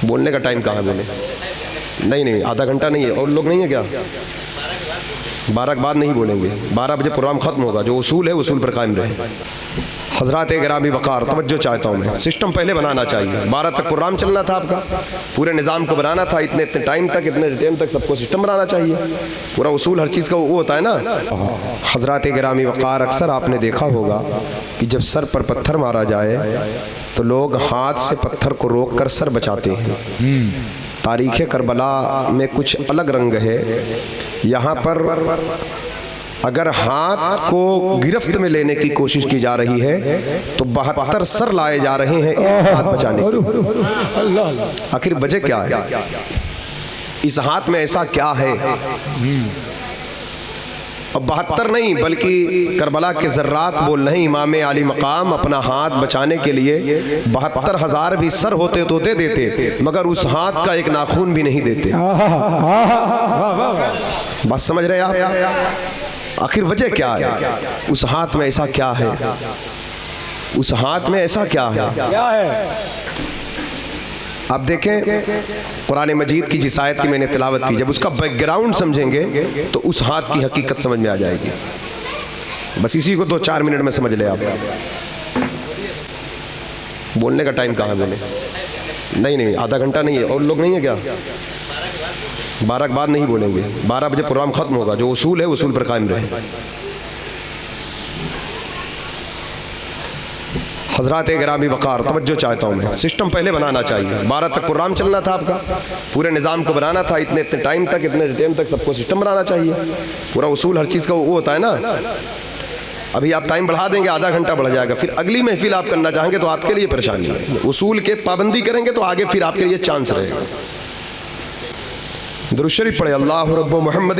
بولنے کا ٹائم کہاں بولے؟ نہیں آدھا گھنٹہ نہیں ہے، اور لوگ نہیں ہیں کیا؟ 12 کے بعد نہیں بولیں گے، 12 بجے پروگرام ختم ہوگا۔ جو اصول ہے اصول پر قائم رہے۔ حضرات گرامی وقار، توجہ چاہتا ہوں میں، سسٹم پہلے بنانا چاہیے۔ 12 تک پروگرام چلنا تھا آپ کا، پورے نظام کو بنانا تھا، اتنے ٹائم تک، اتنے ٹائم تک سب کو سسٹم بنانا چاہیے۔ پورا اصول ہر چیز کا وہ ہوتا ہے نا۔ حضرات گرامی وقار، اکثر آپ نے دیکھا ہوگا کہ جب سر پر پتھر مارا جائے تو لوگ ہاتھ سے پتھر کو روک کر سر بچاتے ہیں۔ تاریخ کربلا میں کچھ الگ رنگ ہے۔ یہاں پر اگر ہاتھ کو گرفت میں لینے کی کوشش کی جا رہی ہے تو 72 سر لائے جا رہے ہیں ایک ہاتھ بچانے کے۔ آخر وجہ کیا ہے؟ اس ہاتھ میں ایسا کیا ہے؟ اب 72 نہیں بلکہ کربلا کے ذرات بول رہے ہیں، امام عالی مقام اپنا ہاتھ بچانے کے لیے 72,000 بھی سر ہوتے تو دے دیتے، مگر اس ہاتھ کا ایک ناخون بھی نہیں دیتے۔ بات سمجھ رہے آپ؟ آخر وجہ کیا ہے؟ اس ہاتھ میں ایسا کیا ہے؟ اس ہاتھ میں ایسا کیا ہے؟ آپ دیکھیں قرآن مجید کی جس آیت کی میں نے تلاوت کی، جب اس کا بیک گراؤنڈ سمجھیں گے تو اس ہاتھ کی حقیقت سمجھ میں آ جائے گی۔ بس اسی کو 2-4 منٹ میں سمجھ لیں آپ۔ بولنے کا ٹائم کہاں بولے؟ نہیں آدھا گھنٹہ نہیں ہے، اور لوگ نہیں ہیں کیا؟ 12 کے بعد نہیں بولیں گے، 12 بجے پروگرام ختم ہوگا۔ جو اصول ہے اصول پر قائم رہے۔ حضرات گرامی وقار، توجہ چاہتا ہوں میں، سسٹم پہلے بنانا چاہیے۔ 12 تک پروگرام چلنا تھا آپ کا، پورے نظام کو بنانا تھا، اتنے ٹائم تک، اتنے ٹائم تک سب کو سسٹم بنانا چاہیے۔ پورا اصول ہر چیز کا وہ ہوتا ہے نا۔ ابھی آپ ٹائم بڑھا دیں گے، آدھا گھنٹہ بڑھ جائے گا، پھر اگلی محفل آپ کرنا چاہیں گے تو آپ کے لیے پریشانی ہے۔ اصول کے پابندی کریں گے تو آگے پھر آپ کے لیے چانس رہے گا۔ درود شریف پڑھے، اللہ رب محمد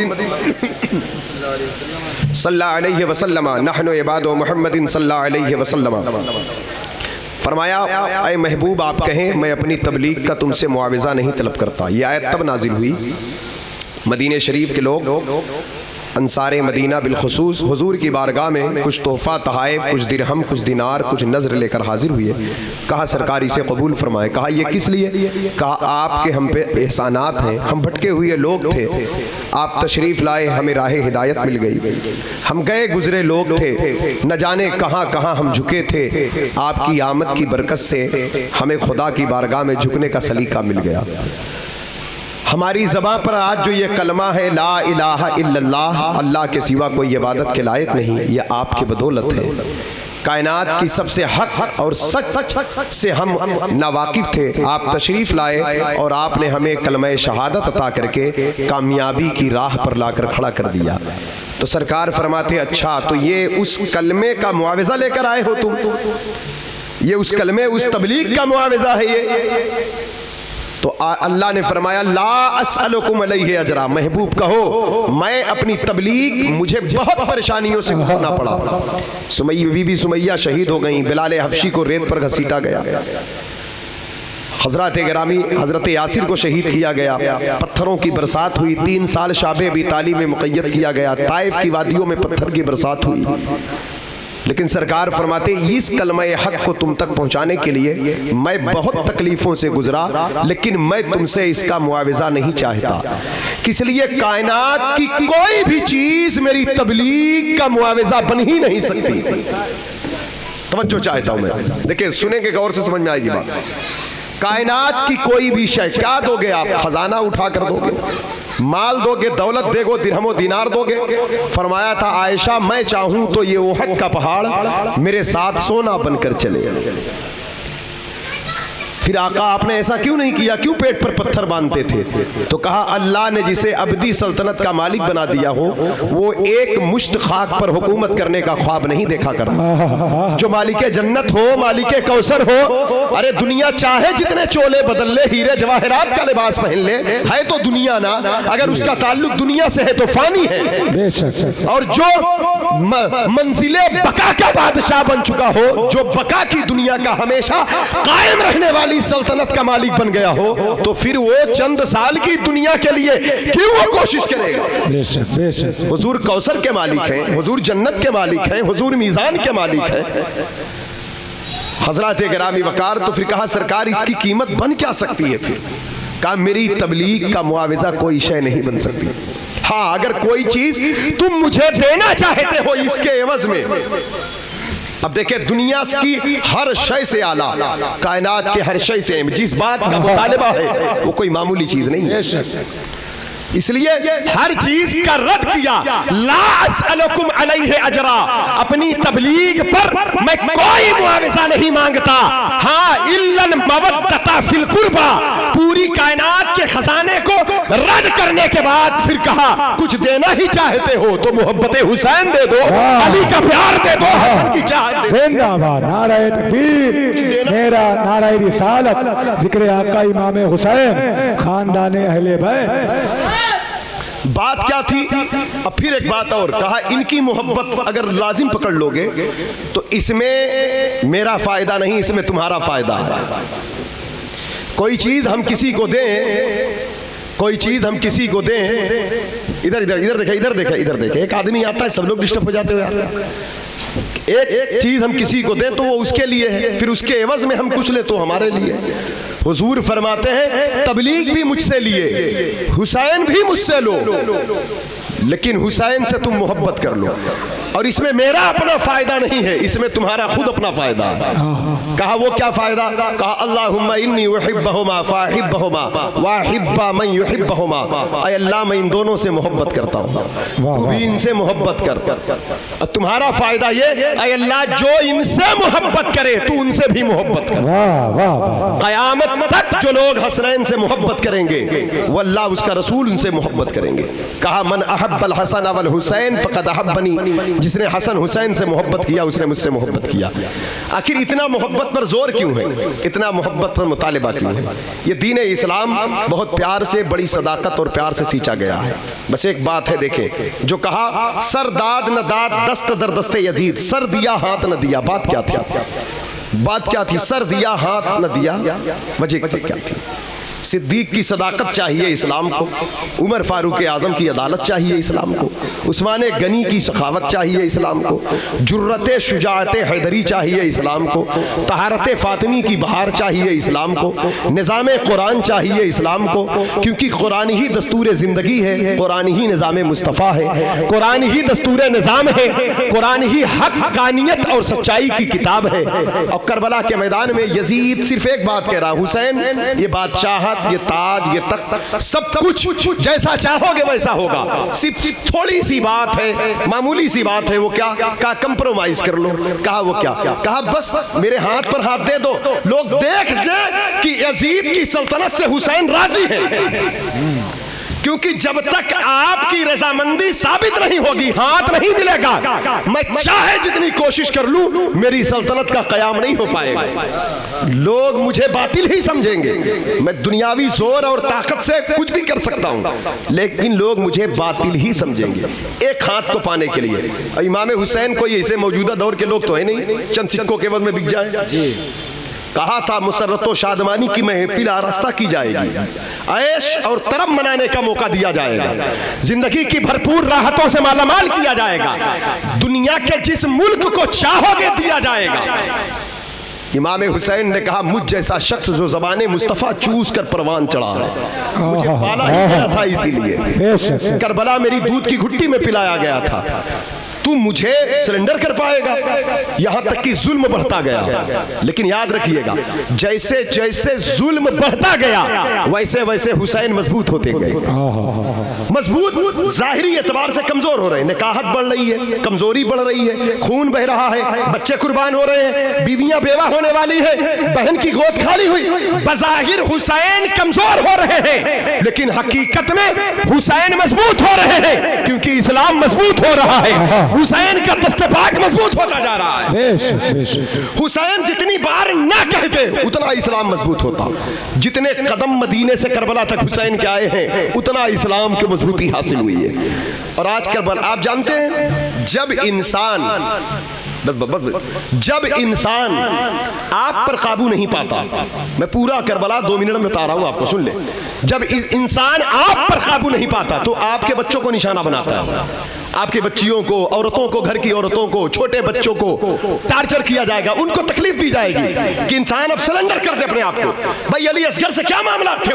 صلی اللہ علیہ وسلم، نحن عباد محمد صلی اللہ علیہ وسلم۔ فرمایا اے محبوب آپ کہیں میں اپنی تبلیغ کا تم سے معاوضہ نہیں طلب کرتا۔ یہ آیت تب نازل ہوئی، مدینہ شریف کے لوگ انصار مدینہ بالخصوص حضور کی بارگاہ میں کچھ تحفہ، تحائف، کچھ درہم، کچھ دینار، کچھ نذر لے کر حاضر ہوئے۔ کہا سرکار اسے قبول فرمائے۔ کہا یہ کس لیے؟ کہا آپ کے ہم پہ احسانات ہیں، ہم بھٹکے ہوئے لوگ تھے، آپ تشریف لائے، ہمیں راہ ہدایت مل گئی، ہم گئے گزرے لوگ تھے، نہ جانے کہاں کہاں ہم جھکے تھے، آپ کی آمد کی برکت سے ہمیں خدا کی بارگاہ میں جھکنے کا سلیقہ مل گیا۔ ہماری زبان پر آج جو یہ کلمہ ہے لا الہ الا اللہ، اللہ کے سوا کوئی عبادت کے لائق نہیں، یہ آپ کی بدولت ہے۔ کائنات کی سب سے حق اور سچ سے ہم ناواقف تھے، آپ تشریف لائے اور آپ نے ہمیں کلمہ شہادت عطا کر کے کامیابی کی راہ پر لا کر کھڑا کر دیا۔ تو سرکار فرماتے اچھا تو یہ اس کلمے کا معاوضہ لے کر آئے ہو تم، یہ اس کلمے اس تبلیغ کا معاوضہ ہے یہ؟ تو اللہ نے فرمایا لا اسألکم علیہ اجرا، محبوب کہو میں اپنی تبلیغ مجھے بہت پریشانیوں سے گزرنا پڑا۔ بی بی سمیہ شہید ہو گئیں، بلال حبشی کو ریت پر گھسیٹا گیا، حضرات گرامی حضرت یاسر کو شہید کیا گیا، پتھروں کی برسات ہوئی، 3 سال شعب ابی طالب میں مقید کیا گیا، طائف کی وادیوں میں پتھر کی برسات ہوئی، لیکن سرکار فرماتے اس کلمہ حق کو تم تک پہنچانے کے لیے میں بہت تکلیفوں سے گزرا، لیکن میں تم سے اس کا معاوضہ نہیں چاہتا، کس لیے کائنات کی کوئی بھی چیز میری تبلیغ کا معاوضہ بن ہی نہیں سکتی۔ توجہ چاہتا ہوں میں، دیکھیں سنیں گے غور سے سمجھ میں آئے گی بات۔ کائنات کی کوئی بھی شے کیا دو گے آپ؟ خزانہ اٹھا کر دو گے، مال دو گے، دولت دے گو، درہم و دینار دو گے؟ فرمایا تھا عائشہ میں چاہوں تو یہ احد کا پہاڑ میرے ساتھ سونا بن کر چلے۔ پھر آقا آپ نے ایسا کیوں نہیں کیا، کیوں پیٹ پر پتھر باندھتے تھے؟ تو کہا اللہ نے جسے ابدی سلطنت کا مالک بنا دیا ہو وہ ایک مشت خاک پر حکومت کرنے کا خواب نہیں دیکھا کرتا۔ جو مالک جنت ہو، مالک کوثر ہو، ارے دنیا چاہے جتنے چولے بدل لے، ہیرے جواہرات کا لباس پہن لے، ہے تو دنیا نا، اگر اس کا تعلق دنیا سے ہے تو فانی ہے۔ اور جو منزل بقا کا بادشاہ بن چکا ہو، جو بقا کی دنیا کا ہمیشہ قائم رہنے والی سلطنت کا مالک بن گیا ہو، تو پھر وہ چند سال کی دنیا کے لیے کیوں وہ کوشش کرے گا؟ حضور کوثر کے مالک ہیں، حضور جنت کے مالک ہیں، حضور میزان کے مالک ہیں۔ حضرات گرامی وقار، تو پھر کہا سرکار اس کی قیمت بن کیا سکتی ہے؟ پھر کہا میری تبلیغ کا معاوضہ کوئی شے نہیں بن سکتی. ہاں اگر کوئی چیز تم مجھے دینا چاہتے ہو اس کے عوض میں. اب دیکھیں دنیا کی ہر شے سے اعلیٰ، کائنات کے ہر شے سے جس بات کا مطالبہ ہے وہ کوئی معمولی چیز نہیں ہے. اس لیے ہر چیز کا رد کیا. لا اسألکم علیہ اجرا، اپنی تبلیغ پر میں کوئی معاوضہ نہیں مانگتا. ہاں الا المودۃ فی القربى، پوری کائنات کے خزانے کو رد کرنے کے بعد پھر کہا کچھ دینا ہی چاہتے ہو تو محبت حسین دے دو، علی کا پیار دے دو، حسن کی چاہت دے دو. زندہ باد، نعرہ تکبیر، میرا نعرہ رسالت، ذکر آقا امام حسین، خاندان اہل بیت. بات کیا تھی؟ اب پھر ایک بات اور کہا، ان کی محبت اگر لازم پکڑ لوگے تو اس میں میرا فائدہ نہیں، اس میں تمہارا فائدہ ہے. کوئی چیز ہم کسی کو دیں، کوئی چیز ہم کسی کو دیں، ادھر ادھر ادھر دیکھیں، ادھر دیکھیں، ادھر دیکھیں. ایک آدمی آتا ہے سب لوگ ڈسٹرب ہو جاتے ہو یار. ایک چیز ہم کسی کو دیں تو وہ اس کے لیے ہے، پھر اس کے عوض میں ہم کچھ لیں تو ہمارے لیے. حضور فرماتے ہیں تبلیغ بھی مجھ سے لیے، حسین بھی مجھ سے لو، لیکن حسین سے تم محبت کر لو، اور اس میں میرا اپنا فائدہ نہیں ہے، اس میں تمہارا خود اپنا فائدہ ہے. کہا وہ کیا فائدہ؟ کہا اللہم انی احبہما فاحبہما واحب من یحبہما. اے اللہ میں ان دونوں سے محبت کرتا ہوں، تو بھی ان سے محبت کر. اور تمہارا فائدہ یہ اے اللہ جو ان سے محبت کرے تو ان سے بھی محبت کر. قیامت تک جو لوگ حسنین سے محبت کریں گے واللہ اس کا رسول ان سے محبت کریں گے. کہا من احب الحسن والحسین فقد احبنی، جس نے حسن حسین سے محبت کیا اس نے مجھ سے محبت کیا. آخر اتنا محبت پر زور کیوں ہے؟ اتنا محبت پر مطالبہ کیوں ہے؟ یہ دین اسلام بہت پیار سے، بڑی صداقت اور پیار سے سینچا گیا ہے. بس ایک بات ہے دیکھیں، جو کہا سر داد نہ داد دست در دست یزید، سر دیا ہاتھ نہ دیا. بات کیا تھی؟ بات کیا تھی؟ سر دیا ہاتھ نہ دیا، وجہ کیا تھی؟ صدیق کی صداقت چاہیے اسلام کو، عمر فاروق اعظم کی عدالت چاہیے اسلام کو، عثمان غنی کی سخاوت چاہیے اسلام کو، جرت شجاعت حیدری چاہیے اسلام کو، طہارت فاطمی کی بہار چاہیے اسلام کو، نظام قرآن چاہیے اسلام کو، کیونکہ قرآن ہی دستور زندگی ہے، قرآن ہی نظام مصطفیٰ ہے، قرآن ہی دستور نظام ہے، قرآن ہی حقانیت اور سچائی کی کتاب ہے. اور کربلا کے میدان میں یزید صرف ایک بات کہہ رہا، حسین یہ بادشاہ، یہ تاج، یہ تخت، سب کچھ جیسا چاہو گے ویسا ہوگا، صرف تھوڑی سی بات ہے، معمولی سی بات ہے. وہ کیا؟ کہا کمپرومائز کر لو. کہا وہ کیا؟ کہا بس میرے ہاتھ پر ہاتھ دے دو، لوگ دیکھ دیں کہ یزید کی سلطنت سے حسین راضی ہے. کیونکہ جب تک آپ کی رضامندی ثابت نہیں ہوگی ہاتھ نہیں ملے گا. میں چاہے جتنی کوشش کر لوں میری سلطنت کا قیام نہیں ہو پائے گا. لوگ مجھے باطل ہی سمجھیں گے، میں دنیاوی زور اور طاقت سے کچھ بھی کر سکتا ہوں، لیکن لوگ مجھے باطل ہی سمجھیں گے ایک ہاتھ کو پانے کے لیے. امام حسین کوئی ایسے موجودہ دور کے لوگ تو ہیں نہیں چند سکوں کے عوض میں بک جائیں. کہا تھا مسرت و شادمانی کی محفل آراستہ کی جائے گی، عیش اور طرب منانے کا موقع دیا جائے گا، زندگی کی بھرپور راحتوں سے مالا مال کیا جائے گا، دنیا کے جس ملک کو چاہو گے دیا جائے گا. امام حسین نے کہا مجھ جیسا شخص جو زبان مصطفیٰ چوس کر پروان چڑھا ہے، مجھے پالا ہی گیا تھا اسی لیے، کربلا میری دودھ کی گھٹی میں پلایا گیا تھا، تو مجھے سرنڈر کر پائے گا؟ یہاں تک کہ ظلم بڑھتا گیا. لیکن یاد رکھیے گا جیسے جیسے ظلم بڑھتا گیا ویسے ویسے حسین مضبوط ہوتے گئے. مضبوط ظاہری اعتبار سے کمزور ہو رہے ہیں، نکاحت بڑھ رہی ہے، کمزوری بڑھ رہی ہے، خون بہ رہا ہے، بچے قربان ہو رہے ہیں، بیویاں بیوہ ہونے والی ہے، بہن کی گود کھالی ہوئی. بظاہر حسین کمزور ہو رہے ہیں لیکن حقیقت میں حسین مضبوط ہو رہے ہیں، کیونکہ اسلام مضبوط ہو رہا ہے، حسین کا دست پاک مضبوط ہوتا جا رہا ہے. حسین جتنی بار نہ کہتے اتنا اسلام مضبوط ہوتا. جتنے قدم مدینے سے کربلا تک حسین کے آئے ہیں اتنا اسلام کی مضبوطی حاصل ہوئی ہے. اور آج کربلا آپ جانتے ہیں جب انسان جب انسان آپ پر قابو نہیں پاتا، میں پورا کربلا 2 منٹ میں بتا رہا ہوں آپ کو، سن لیں. جب انسان آپ پر قابو نہیں پاتا تو آپ کے بچوں کو نشانہ بناتا ہے، آپ کی بچیوں کو, عورتوں کو, گھر کی عورتوں کو, چھوٹے بچوں کو ٹارچر کیا جائے گا, ان کو تکلیف دی جائے گی کہ انسان اب سرنڈر کر دے اپنے آپ کو. بھائی علی اصغر سے کیا معاملات تھے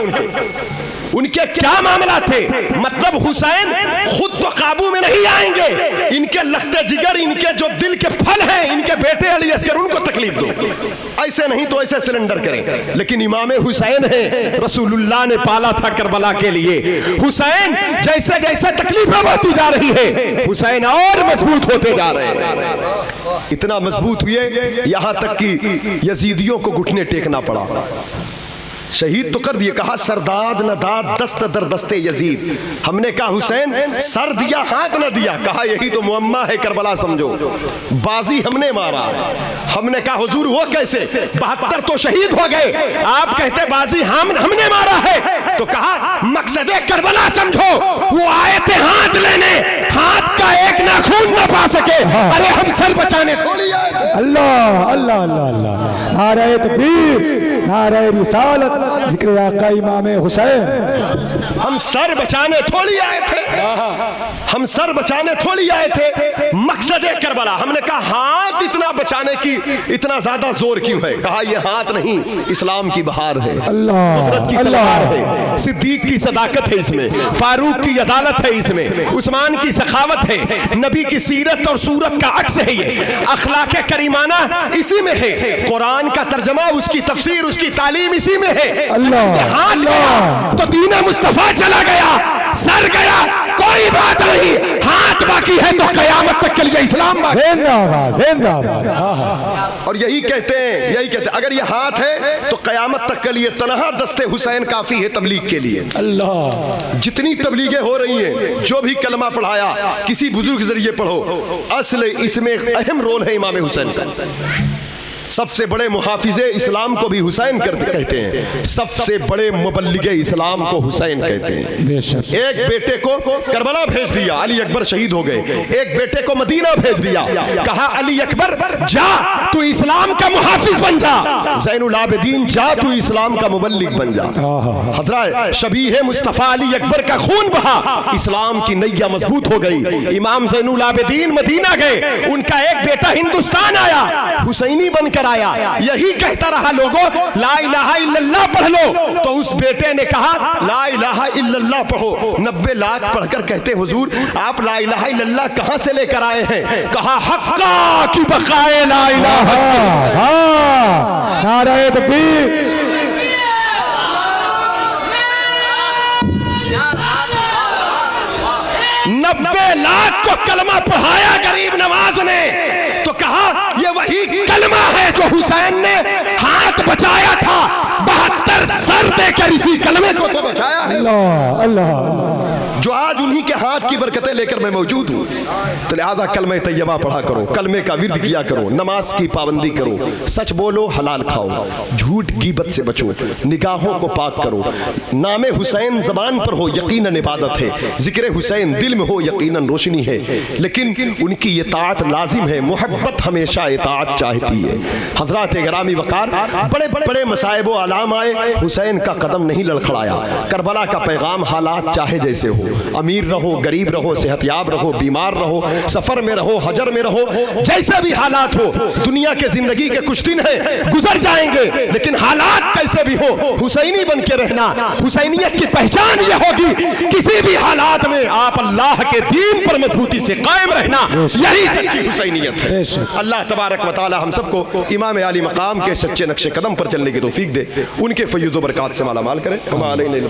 ان کے کیا معاملات تھے؟ مطلب حسین خود تو قابو میں نہیں آئیں گے, ان کے لخت جگر, ان کے جو دل کے پھل ہیں, ان کے بیٹے علی اصغر, ان کو تکلیف دو. ایسے نہیں تو ایسے سلنڈر کریں. لیکن امام حسین ہیں, رسول اللہ نے پالا تھا کربلا کے لیے. حسین جیسے جیسے تکلیفیں بڑھتی جا رہی ہے, حسین اور مضبوط ہوتے جا رہے ہیں. اتنا مضبوط ہوئے یہاں تک کہ یزیدیوں کو گھٹنے ٹیکنا پڑا. شہید تو کر دیے, کہا سرداد نہ داد دست در دست یزید. ہم نے کہا حسین سر دیا ہاتھ نہ دیا, کہا یہی تو معمہ ہے کربلا سمجھو, بازی ہم نے مارا. ہم نے کہا حضور وہ کیسے, 72 تو شہید ہو گئے, آپ کہتے بازی ہم نے مارا ہے. تو کہا مقصد کربلا سمجھو, وہ آئے تھے ہاتھ لینے, ہاتھ کا ایک ناخون نہ پا سکے, ارے ہم سر بچانے تھوڑی آئے تھے. اللہ اللہ اللہ اللہ, نعرہ تکبیر, نعرہ رسالت, ذکر آقا امام حسین. ہم سر بچانے تھوڑی آئے تھے, ہم سر بچانے تھوڑی آئے تھے, مقصد کربلا. ہم نے کہا ہاتھ اتنا بچانے کی اتنا زیادہ زور کیوں ہے؟ کہا یہ ہاتھ نہیں, اسلام کی بہار ہے, قدرت کی تلوار ہے, صدیق کی صداقت ہے اس میں, فاروق کی عدالت ہے اس میں, عثمان کی سخاوت ہے, نبی کی سیرت اور صورت کا عکس ہے, یہ اخلاق کریمانہ اسی میں ہے, قرآن کا ترجمہ, اس کی تفسیر, اس کی تعلیم اسی میں ہے. ہاتھ گیا تو دین مصطفیٰ چلا گیا, سر گیا کوئی بات نہیں, ہاتھ باقی ہے تو قیامت تک کے لیے اسلام باقی. زندہ باد, زندہ باد. اور یہی کہتے ہیں اگر یہ ہاتھ ہے تو قیامت تک کے لیے تنہا دست حسین کافی ہے تبلیغ کے لیے. اللہ, جتنی تبلیغیں ہو رہی ہیں, جو بھی کلمہ پڑھایا کسی بزرگ کے ذریعے پڑھو, اصل اس میں اہم رول ہے امام حسین کا. سب سے بڑے محافظ اسلام کو بھی حسین کہتے ہیں, سب سے بڑے مبلغ اسلام کو حسین کہتے ہیں. ایک بیٹے کو کربلا بھیج دیا, علی اکبر شہید ہو گئے. ایک بیٹے کو مدینہ بھیج دیا, کہا علی اکبر جا تو اسلام کا محافظ بن جا, زین العابدین جا تو اسلام کا مبلغ بن جا. حضرت شبیہ مصطفیٰ علی اکبر کا خون بہا, اسلام کی نیا مضبوط ہو گئی. امام زین العابدین مدینہ گئے, ان کا ایک بیٹا ہندوستان آیا, حسینی بن کر آیا, یہی کہتا رہا لوگوں لا الہ الا اللہ پڑھ لو. تو اس بیٹے نے کہا لا الہ الا اللہ پڑھو. 90 لاکھ پڑھ کر کہتے حضور آپ لا الہ الا اللہ کہاں سے لے کر آئے ہیں؟ کہا حقا کی بقائے لا الہ الا اللہ. نعرہ تکبیر, 90 لاکھ کو کلمہ پڑھایا غریب نواز نے, تو کہا یہ وہی کلمہ ہے جو حسین نے ہاتھ بچایا تھا, 72 سر دے کر اسی کلمے کو تو بچایا ہے. اللہ اللہ, جو آج انہی کے ہاتھ کی برکتیں لے کر میں موجود ہوں. تو لہذا کلمہ طیبہ پڑھا کرو, کلمے کا ورد کیا کرو, نماز کی پابندی کرو, سچ بولو, حلال کھاؤ, جھوٹ غیبت سے بچو, نگاہوں کو پاک کرو. نام حسین زبان پر ہو یقیناً عبادت ہے, ذکر حسین دل میں ہو یقیناً روشنی ہے, لیکن ان کی اطاعت لازم ہے, محبت ہمیشہ اطاعت چاہتی ہے. حضرات گرامی وقار, بڑے بڑے مصائب و آلام آئے, حسین کا قدم نہیں لڑکھڑایا. کربلا کا پیغام حالات چاہے جیسے ہو, امیر رہو, غریب رہو, صحتیاب رہو, بیمار رہو, سفر میں رہو, حجر میں رہو, جیسے بھی حالات ہو, دنیا کے زندگی کے کچھ دن ہیں گزر جائیں گے, لیکن حالات کیسے بھی ہو حسینی بن کے رہنا. حسینیت کی پہچان یہ ہوگی کسی بھی حالات میں آپ اللہ کے دین پر مضبوطی سے قائم رہنا, یہی سچی حسینیت ہے. اللہ تبارک و تعالی ہم سب کو امام عالی مقام کے سچے نقش قدم پر چلنے کی توفیق دے, ان کے فیض و برکات سے مالا مال کرے. ہم علیہ